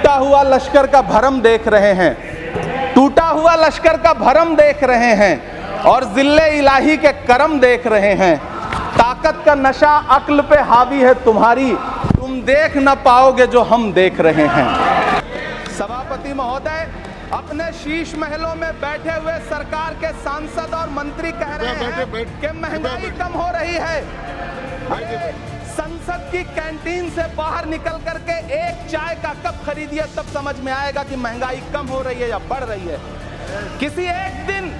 टूटा हुआ लश्कर का भरम देख रहे हैं, टूटा हुआ लश्कर का भरम देख रहे हैं और जिल्ले इलाही के करम देख रहे हैं। ताकत का नशा अक्ल पे हावी है तुम्हारी, तुम देख न पाओगे जो हम देख रहे हैं। सभापति महोदय, अपने शीश महलों में बैठे हुए सरकार के सांसद और मंत्री कह रहे हैं कि महंगाई कम हो रही है। अरे संसद की कैंटीन से बाहर निकल करके एक चाय का कप खरीदिए, तब समझ में आएगा कि महंगाई कम हो रही है या बढ़ रही है। किसी एक दिन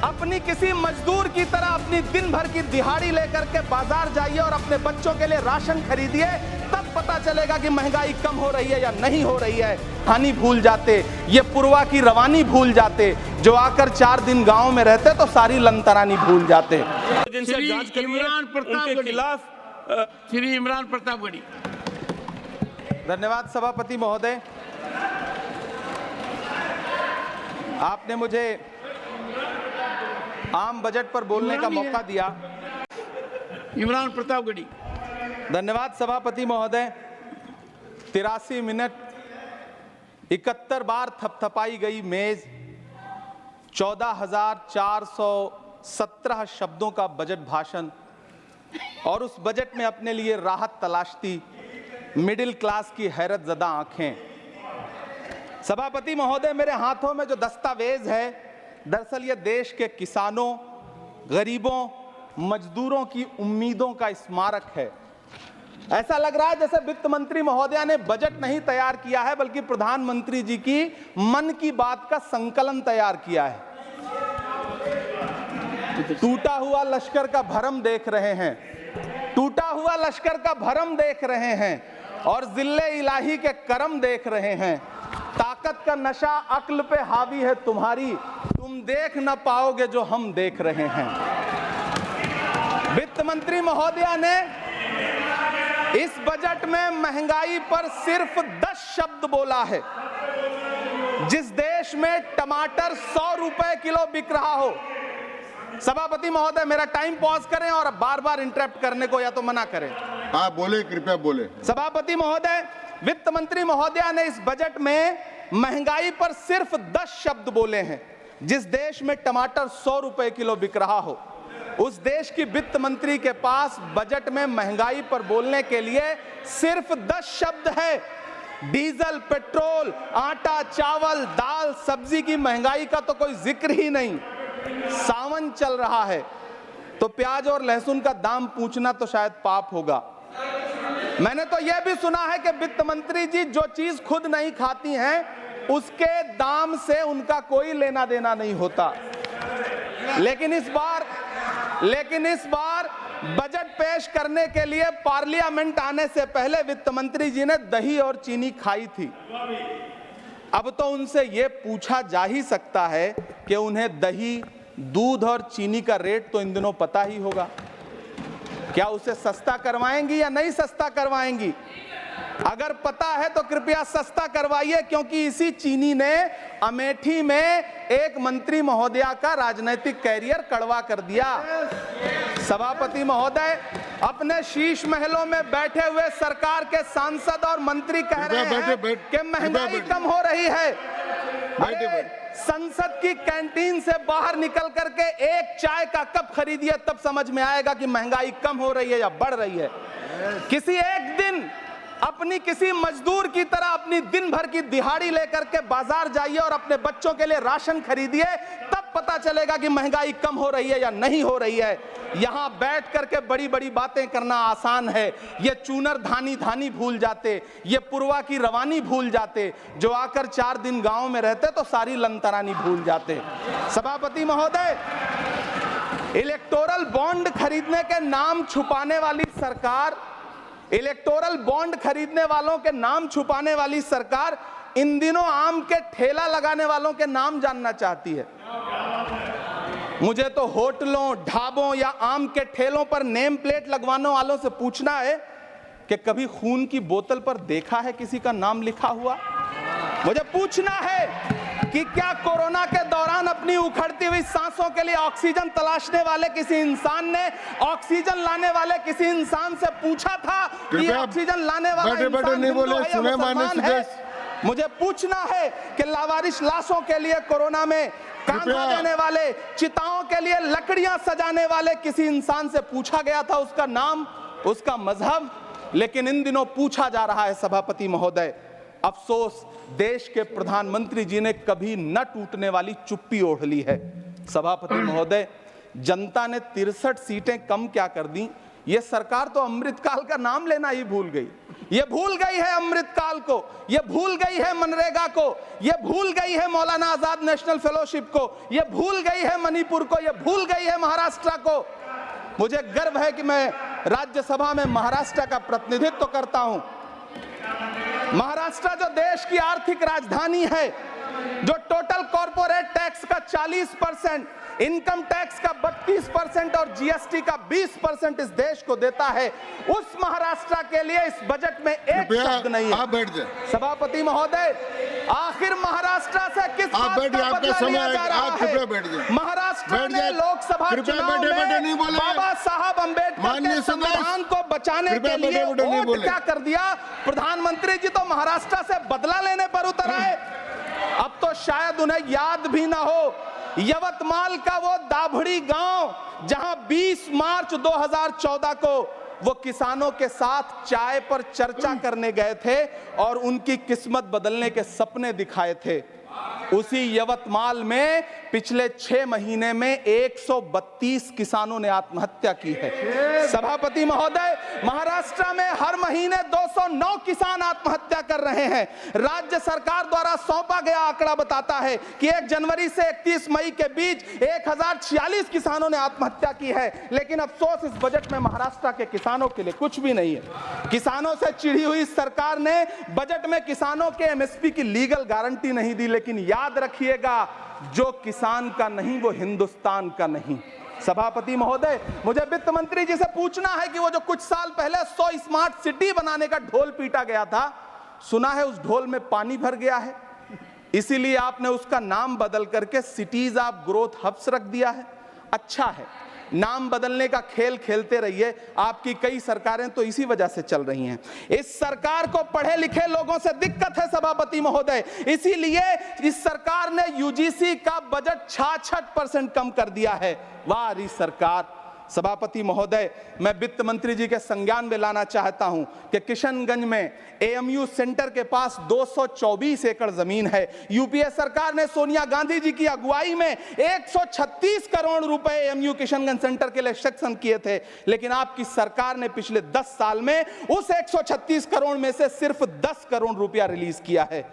अपनी किसी मजदूर की तरह अपनी दिन भर की दिहाड़ी लेकर के बाजार जाइए और अपने बच्चों के लिए राशन खरीदिए, तब पता चलेगा कि महंगाई कम हो रही है या नहीं हो रही है। हानि भूल जाते, ये पुरवा की रवानी भूल जाते, जो आकर 4 दिन गांव में रहते तो सारी लंतरानी भूल जाते। श्री इमरान प्रतापगढ़ी। धन्यवाद सभापति महोदय, आपने मुझे आम बजट पर बोलने का मौका दिया। इमरान प्रतापगढ़ी। धन्यवाद सभापति महोदय। 83 मिनट 71 बार थपथपाई गई मेज, 14,417 शब्दों का बजट भाषण और उस बजट में अपने लिए राहत तलाशती मिडिल क्लास की हैरत ज़दा आंखें। सभापति महोदय, मेरे हाथों में जो दस्तावेज है, दरअसल ये देश के किसानों, गरीबों, मजदूरों की उम्मीदों का स्मारक है। ऐसा लग रहा है जैसे वित्त मंत्री महोदया ने बजट नहीं तैयार किया है, बल्कि प्रधानमंत्री जी की मन की बात का संकलन तैयार किया है। टूटा हुआ लश्कर का भरम देख रहे हैं, टूटा हुआ लश्कर का भरम देख रहे हैं और जिल्ले इलाही के करम देख रहे हैं। ताकत का नशा अक्ल पे हावी है तुम्हारी, तुम देख न पाओगे जो हम देख रहे हैं। वित्त मंत्री महोदया ने इस बजट में महंगाई पर सिर्फ 10 शब्द बोला है। जिस देश में टमाटर 100 रुपए किलो बिक रहा हो। सभापति महोदय, मेरा टाइम पॉज करें और बार बार इंटरप्ट करने को या तो मना करें। हाँ बोले, कृपया बोले। सभापति महोदय, वित्त मंत्री महोदया ने इस बजट में महंगाई पर सिर्फ 10 शब्द बोले हैं। जिस देश में टमाटर 100 रुपए किलो बिक रहा हो, उस देश की वित्त मंत्री के पास बजट में महंगाई पर बोलने के लिए सिर्फ 10 शब्द है। डीजल, पेट्रोल, आटा, चावल, दाल, सब्जी की महंगाई का तो कोई जिक्र ही नहीं। सावन चल रहा है तो प्याज और लहसुन का दाम पूछना तो शायद पाप होगा। मैंने तो यह भी सुना है कि वित्त मंत्री जी जो चीज खुद नहीं खाती हैं, उसके दाम से उनका कोई लेना देना नहीं होता। लेकिन इस बार बजट पेश करने के लिए पार्लियामेंट आने से पहले वित्त मंत्री जी ने दही और चीनी खाई थी। अब तो उनसे यह पूछा जा ही सकता है कि उन्हें दही, दूध और चीनी का रेट तो इन दिनों पता ही होगा। क्या उसे सस्ता करवाएंगी या नहीं सस्ता करवाएंगी? अगर पता है तो कृपया सस्ता करवाइए, क्योंकि इसी चीनी ने अमेठी में एक मंत्री महोदया का राजनीतिक कैरियर कड़वा कर दिया। सभापति महोदय, अपने शीश महलों में बैठे हुए सरकार के सांसद और मंत्री कह रहे हैं कि महंगाई कम हो रही है। संसद की कैंटीन से बाहर निकल करके एक चाय का कप खरीदिए, तब समझ में आएगा कि महंगाई कम हो रही है या बढ़ रही है। किसी एक दिन अपनी किसी मजदूर की तरह अपनी दिन भर की दिहाड़ी लेकर के बाजार जाइए और अपने बच्चों के लिए राशन खरीदिए, तब पता चलेगा कि महंगाई कम हो रही है या नहीं हो रही है। यहां बैठ करके बड़ी बड़ी बातें करना आसान है। ये चूनर धानी धानी भूल जाते, ये पुरवा की रवानी भूल जाते, जो आकर 4 दिन गांव में रहते तो सारी लंतरानी भूल जाते। सभापति महोदय, इलेक्टोरल बॉन्ड खरीदने के नाम छुपाने वाली सरकार, इलेक्टोरल बॉन्ड खरीदने वालों के नाम छुपाने वाली सरकार इन दिनों आम के ठेला लगाने वालों के नाम जानना चाहती है। मुझे तो होटलों, ढाबों या आम के ठेलों पर नेम प्लेट लगवाने वालों से पूछना है कि कभी खून की बोतल पर देखा है किसी का नाम लिखा हुआ? मुझे पूछना है कि क्या कोरोना के दौरान अपनी उखड़ती हुई सांसों के लिए ऑक्सीजन तलाशने वाले किसी इंसान ने ऑक्सीजन लाने वाले किसी इंसान से पूछा था कि ऑक्सीजन लाने वाला इंसान हिंदू है या मुसलमान है? मुझे पूछना है कि लावारिस लाशों के लिए कोरोना में कांधा देने वाले, चिताओं के लिए लकड़ियां सजाने वाले किसी इंसान से पूछा गया था उसका नाम, उसका मजहब? लेकिन इन दिनों पूछा जा रहा है सभापति महोदय। अफसोस, देश के प्रधानमंत्री जी ने कभी न टूटने वाली चुप्पी ओढ़ ली है। सभापति महोदय, जनता ने 63 सीटें कम क्या कर दी? ये सरकार तो अमृतकाल का नाम लेना ही भूल गई। ये भूल गई है अमृतकाल को, ये भूल गई है मनरेगा को, ये भूल गई है मौलाना आजाद नेशनल फेलोशिप को, ये भूल गई है मणिपुर को, ये भूल गई है महाराष्ट्र को। मुझे गर्व है कि मैं राज्यसभा में महाराष्ट्र का प्रतिनिधित्व करता हूं। महाराष्ट्र जो देश की आर्थिक राजधानी है, जो टोटल कॉर्पोरेट टैक्स का 40%, इनकम टैक्स का 32% और जीएसटी का 20% इस देश को देता है, उस महाराष्ट्र के लिए इस बजट में एक शब्द नहीं है। आप बैठ जाए। सभापति महोदय, आखिर महाराष्ट्र से किस बात का बदला लिया जा रहा है? महाराष्ट्र ने लोकसभा चुनाव में बाबा साहब अम्बेडकर के संविधान को बचाने के लिए वोट क्या कर दिया? प्रधानमंत्री जी तो महाराष्ट्र से बदला लेने पर उतर आए। अब तो शायद उन्हें याद भी ना हो यवतमाल का वो दाभड़ी गांव, जहां 20 मार्च 2014 को वो किसानों के साथ चाय पर चर्चा करने गए थे और उनकी किस्मत बदलने के सपने दिखाए थे। उसी यवतमाल में पिछले 6 महीने में 132 किसानों ने आत्महत्या की है। सभापति महोदय, महाराष्ट्र में हर महीने 209 किसान आत्महत्या कर रहे हैं। राज्य सरकार द्वारा सौंपा गया आंकड़ा बताता है कि 1 जनवरी से 31 मई के बीच 1046 किसानों ने आत्महत्या की है। लेकिन अफसोस, इस बजट में महाराष्ट्र के किसानों के लिए कुछ भी नहीं है। किसानों से चिढ़ी हुई सरकार ने बजट में किसानों के एमएसपी की लीगल गारंटी नहीं दी। लेकिन याद रखिएगा, जो किसान का नहीं वो हिंदुस्तान का नहीं। सभापति महोदय, मुझे वित्त मंत्री जी से पूछना है कि वो जो कुछ साल पहले 100 स्मार्ट सिटी बनाने का ढोल पीटा गया था, सुना है उस ढोल में पानी भर गया है, इसीलिए आपने उसका नाम बदल करके सिटीज ऑफ ग्रोथ हब्स रख दिया है। अच्छा है, नाम बदलने का खेल खेलते रहिए। आपकी कई सरकारें तो इसी वजह से चल रही हैं। इस सरकार को पढ़े लिखे लोगों से दिक्कत है सभापति महोदय, इसीलिए इस सरकार ने यूजीसी का बजट 66% कम कर दिया है। वाह री सरकार। सभापति महोदय, मैं वित्त मंत्री जी के संज्ञान में लाना चाहता हूं कि किशनगंज में एएमयू सेंटर के पास 224 एकड़ जमीन है। यूपीए सरकार ने सोनिया गांधी जी की अगुवाई में 136 करोड़ रुपए एएमयू किशनगंज सेंटर के लिए सैंक्शन किए थे। लेकिन आपकी सरकार ने पिछले 10 साल में उस 136 करोड़ में से सिर्फ 10 करोड़ रुपया रिलीज किया है।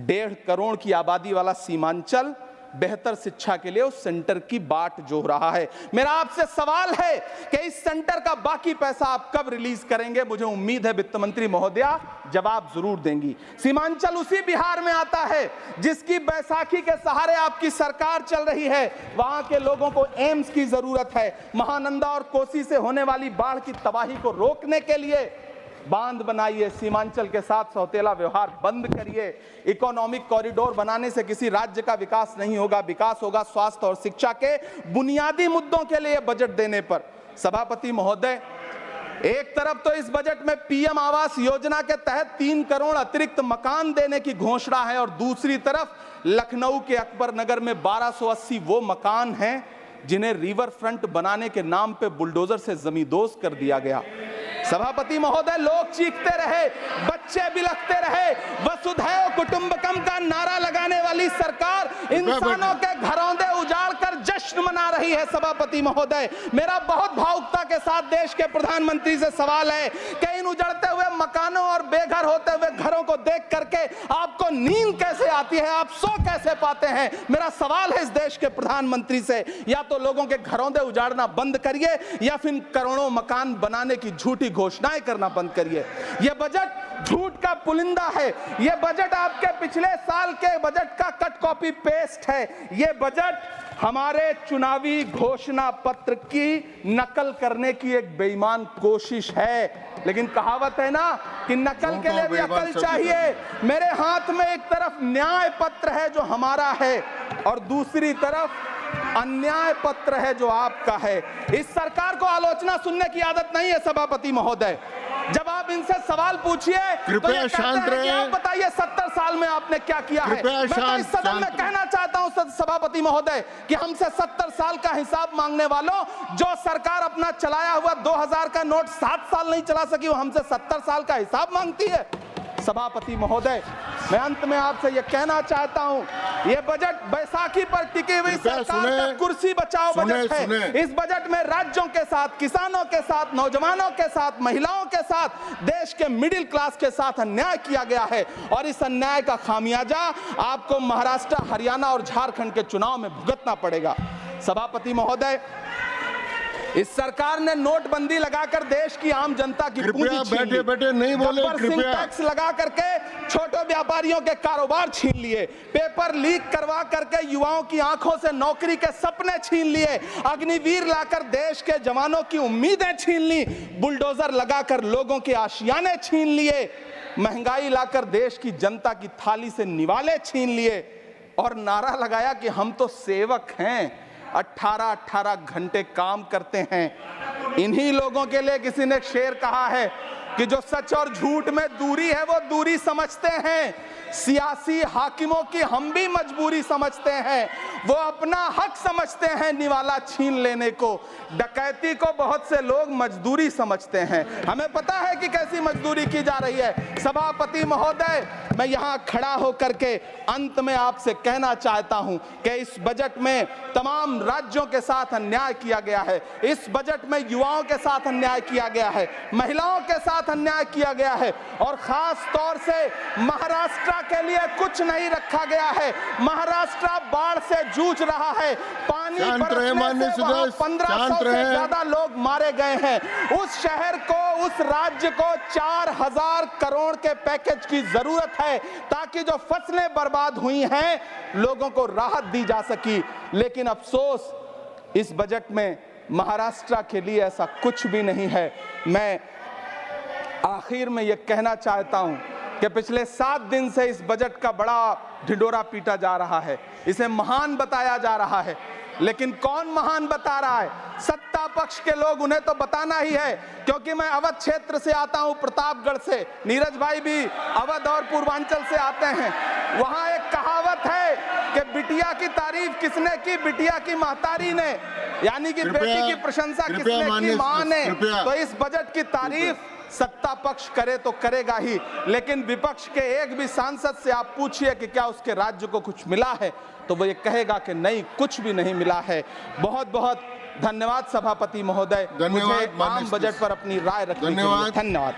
1.5 करोड़ की आबादी वाला सीमांचल बेहतर शिक्षा के लिए उस सेंटर की बाट जोह रहा है। मेरा आपसे सवाल है कि इस सेंटर का बाकी पैसा आप कब रिलीज करेंगे? मुझे उम्मीद है वित्त मंत्री महोदया जवाब जरूर देंगी। सीमांचल उसी बिहार में आता है जिसकी बैसाखी के सहारे आपकी सरकार चल रही है। वहां के लोगों को एम्स की जरूरत है। महानंदा और कोसी से होने वाली बाढ़ की तबाही को रोकने के लिए बांध बनाइए, सीमांचल के साथ सौतेला व्यवहार बंद करिए। इकोनॉमिक कॉरिडोर बनाने से किसी राज्य का विकास नहीं होगा। विकास होगा स्वास्थ्य और शिक्षा के बुनियादी मुद्दों के लिए बजट देने पर। सभापति महोदय, एक तरफ तो इस बजट में पीएम आवास योजना के तहत 3 करोड़ अतिरिक्त मकान देने की घोषणा है और दूसरी तरफ लखनऊ के अकबर नगर में 1280 वो मकान हैं जिन्हें रिवर फ्रंट बनाने के नाम पे बुलडोजर से जमींदोज कर दिया गया। सभापति महोदय, लोग चीखते रहे, बच्चे बिलखते रहे, वसुधैव कुटुंबकम का नारा लगाने वाली सरकार इंसानों के घरौंदे उजाड़ कर जश्न मना रही है। सभापति महोदय, मेरा बहुत भावुकता के साथ देश के प्रधानमंत्री से सवाल है कि इन उजड़ते हुए मकानों और बेघर होते हुए घरों को देख करके आपको नींद कैसे आती है? आप सो कैसे पाते हैं? मेरा सवाल है इस देश के प्रधानमंत्री से, या तो लोगों के घरौंदे उजाड़ना बंद करिए या फिर करोड़ों मकान बनाने की झूठी घोषणाएं करना बंद करिए। यह बजट झूठ का पुलिंदा है। यह बजट आपके पिछले साल के बजट का कट कॉपी पेस्ट है। यह बजट हमारे चुनावी घोषणा पत्र की नकल करने की एक बेईमान कोशिश है। लेकिन कहावत है ना कि नकल के लिए भी अकल चाहिए। मेरे हाथ में एक तरफ न्याय पत्र है जो हमारा है और दूसरी तरफ अन्याय पत्र है जो आपका है। इस सरकार को आलोचना सुनने की आदत नहीं है सभापति महोदय। जब आप इनसे सवाल पूछिए तो ये कृपया कहते शांत हैं कि रहिए। आप बताइए 70 साल में आपने क्या किया है। कृपया मैं तो शांत- इस सदन में शांत- कहना चाहता हूं सभापति महोदय कि हमसे 70 साल का हिसाब मांगने वालों, जो सरकार अपना चलाया हुआ 2000 का नोट 7 साल नहीं चला सकी, वो हमसे 70 साल का हिसाब मांगती है। सभापति महोदय, मैं अंत में आपसे यह कहना चाहता हूं, यह बजट बैसाखी पर टिकी हुई कृपया सरकार का सुने। कुर्सी बचाओ बजट है। सुने। इस बजट में राज्यों के साथ, किसानों के साथ, नौजवानों के साथ, महिलाओं के साथ, देश के मिडिल क्लास के साथ अन्याय किया गया है और इस अन्याय का खामियाजा आपको महाराष्ट्र, हरियाणा और झारखंड के चुनाव में भुगतना पड़ेगा। सभापति महोदय, इस सरकार ने नोटबंदी लगाकर देश की आम जनता की पूंजी कृपया छीन ली। बैठे नहीं बोले, गब्बर सिंह कृपया। टैक्स लगा करके छोटे व्यापारियों के कारोबार छीन लिए, पेपर लीक करवा करके युवाओं की आंखों से नौकरी के सपने छीन लिए, अग्निवीर लाकर देश के जवानों की उम्मीदें छीन ली, बुलडोजर लगाकर लोगों के आशियाने छीन लिए, महंगाई लाकर देश की जनता की थाली से निवाले छीन लिए और नारा लगाया कि हम तो सेवक हैं, 18-18 घंटे काम करते हैं। इन्हीं लोगों के लिए किसी ने शेर कहा है कि जो सच और झूठ में दूरी है वो दूरी समझते हैं, सियासी हाकिमों की हम भी मजबूरी समझते हैं, वो अपना हक समझते हैं निवाला छीन लेने को। डकैती को बहुत से लोग मजदूरी समझते हैं। हमें पता है कि कैसी मजदूरी की जा रही है। सभापति महोदय, मैं यहाँ खड़ा होकर के अंत में आपसे कहना चाहता हूं कि इस बजट में तमाम राज्यों के साथ अन्याय किया गया है, इस बजट में युवाओं के साथ अन्याय किया गया है, महिलाओं के साथ अन्याय किया गया है और खास तौर से महाराष्ट्र के लिए कुछ नहीं रखा गया है। महाराष्ट्र बाढ़ से जूझ रहा है, पानी बरसने से वहां 1500 से ज्यादा लोग मारे गए हैं। उस शहर को, उस राज्य को 4000 करोड़ के पैकेज की जरूरत है ताकि जो फसलें बर्बाद हुई हैं लोगों को राहत दी जा सकी। लेकिन अफसोस, इस बजट में महाराष्ट्र के लिए ऐसा कुछ भी नहीं है। मैं आखिर में यह कहना चाहता हूं कि पिछले 7 दिन से इस बजट का बड़ा ढिंढोरा पीटा जा रहा है, इसे महान बताया जा रहा है, लेकिन कौन महान बता रहा है? सत्ता पक्ष के लोग, उन्हें तो बताना ही है। क्योंकि मैं अवध क्षेत्र से आता हूं, प्रतापगढ़ से, नीरज भाई भी अवध और पूर्वांचल से आते हैं। वहां एक कहावत है कि बिटिया की तारीफ किसने की? बिटिया की महतारी ने, यानी कि बेटी की प्रशंसा किसने की? मां ने। तो इस बजट की तारीफ सत्ता पक्ष करे तो करेगा ही, लेकिन विपक्ष के एक भी सांसद से आप पूछिए कि क्या उसके राज्य को कुछ मिला है, तो वो ये कहेगा कि नहीं, कुछ भी नहीं मिला है। बहुत बहुत धन्यवाद सभापति महोदय, मुझे आम बजट पर अपनी राय रखने के लिए। धन्यवाद।